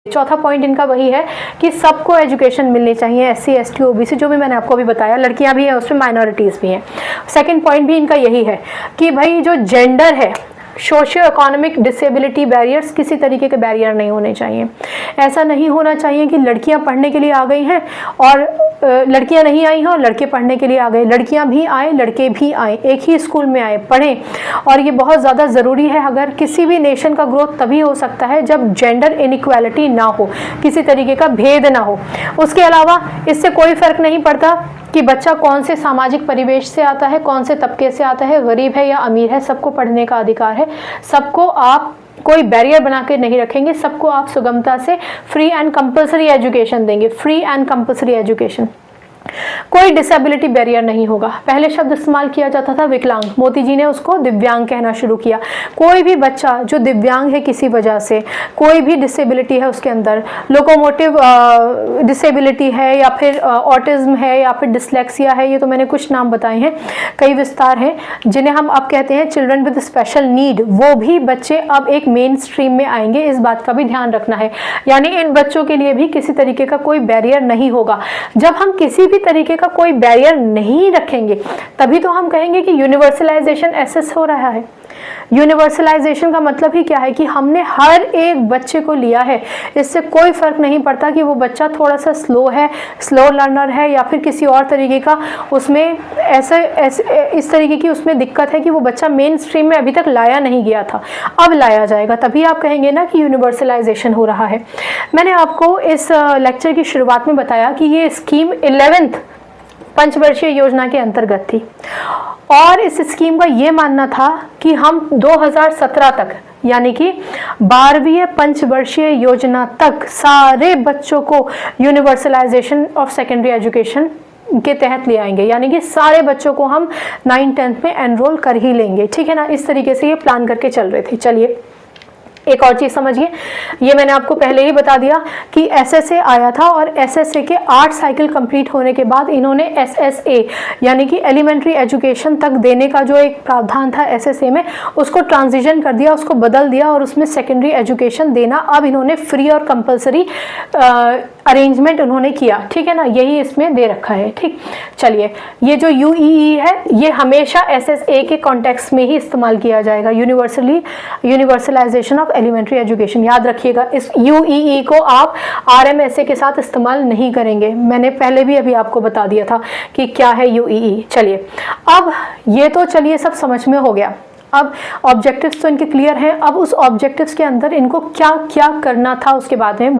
चौथा पॉइंट इनका वही है कि सबको एजुकेशन मिलनी चाहिए, SC ST OBC जो भी मैंने आपको अभी बताया, लड़कियां भी हैं उसमें, माइनॉरिटीज़ भी हैं। सेकंड पॉइंट भी इनका यही है कि भाई जो जेंडर है, सोशियो इकोनॉमिक डिसेबिलिटी बैरियर्स, किसी तरीके के बैरियर नहीं होने चाहिए। ऐसा नहीं होना चाहिए कि लड़कियां पढ़ने के लिए आ गई हैं और लड़कियां नहीं आई हैं और लड़के पढ़ने के लिए आ गए। लड़कियां भी आए, लड़के भी आए, एक ही स्कूल में आए, पढ़ें। और ये बहुत ज़्यादा ज़रूरी है। अगर किसी भी नेशन का ग्रोथ तभी हो सकता है जब जेंडर इनइक्वालिटी ना हो, किसी तरीके का भेद ना हो। उसके अलावा इससे कोई फ़र्क नहीं पड़ता कि बच्चा कौन से सामाजिक परिवेश से आता है, कौन से तबके से आता है, गरीब है या अमीर है, सबको पढ़ने का अधिकार है। सबको आप कोई बैरियर बना के नहीं रखेंगे, सबको आप सुगमता से फ्री एंड कंपलसरी एजुकेशन देंगे, फ्री एंड कंपलसरी एजुकेशन। कोई डिसेबिलिटी बैरियर नहीं होगा। पहले शब्द इस्तेमाल किया जाता था विकलांग, मोदी जी ने उसको दिव्यांग कहना शुरू किया। कोई भी बच्चा जो दिव्यांग है किसी वजह से, कोई भी डिसेबिलिटी है उसके अंदर, लोकोमोटिव डिसेबिलिटी है या फिर ऑटिज्म है या फिर डिसलेक्सिया है, ये तो मैंने कुछ नाम बताए हैं, कई विस्तार हैं जिन्हें हम अब कहते हैं चिल्ड्रन विद स्पेशल नीड, वो भी बच्चे अब एक मेन स्ट्रीम में आएंगे। इस बात का भी ध्यान रखना है, यानी इन बच्चों के लिए भी किसी तरीके का कोई बैरियर नहीं होगा। जब हम किसी तरीके का कोई बैरियर नहीं रखेंगे तभी तो हम कहेंगे कि यूनिवर्सलाइजेशन एसेस हो रहा है। यूनिवर्सलाइजेशन का मतलब ही क्या है कि हमने हर एक बच्चे को लिया है। इससे कोई फर्क नहीं पड़ता कि वो बच्चा थोड़ा सा स्लो है, स्लो लर्नर है या फिर किसी और तरीके का उसमें इस तरीके की उसमें दिक्कत है कि वो बच्चा मेन स्ट्रीम में अभी तक लाया नहीं गया था, अब लाया जाएगा, तभी आप कहेंगे ना कि यूनिवर्सलाइजेशन हो रहा है। मैंने आपको इस लेक्चर की शुरुआत में बताया कि ये स्कीम 11th पंचवर्षीय योजना के अंतर्गत थी और इस स्कीम का ये मानना था कि हम 2017 तक, यानी कि 12वीं पंचवर्षीय योजना तक सारे बच्चों को यूनिवर्सलाइजेशन ऑफ सेकेंडरी एजुकेशन के तहत ले आएंगे, यानी कि सारे बच्चों को हम 9th-10th में एनरोल कर ही लेंगे। ठीक है ना, इस तरीके से ये प्लान करके चल रहे थे। चलिए एक और चीज़ समझिए, ये मैंने आपको पहले ही बता दिया कि SSA आया था और SSA के 8 साइकिल कंप्लीट होने के बाद इन्होंने SSA यानी कि एलिमेंट्री एजुकेशन तक देने का जो एक प्रावधान था SSA में, उसको ट्रांजिशन कर दिया, उसको बदल दिया और उसमें सेकेंडरी एजुकेशन देना अब इन्होंने फ्री और कंपलसरी अरेंजमेंट उन्होंने किया। ठीक है ना, यही इसमें दे रखा है। ठीक, चलिए ये जो UEE है ये हमेशा SSA के कॉन्टेक्स्ट में ही इस्तेमाल किया जाएगा, यूनिवर्सलाइजेशन ऑफ एलिमेंट्री एजुकेशन। याद रखिएगा, इस UEE को आप RMSA के साथ इस्तेमाल नहीं करेंगे। मैंने पहले भी अभी आपको बता दिया था कि क्या है UEE। चलिए अब ये तो चलिए सब समझ में हो गया। अब ऑब्जेक्टिव्स तो इनके क्लियर हैं। अब उस ऑब्जेक्टिव्स के अंदर इनको क्या क्या करना था उसके बाद में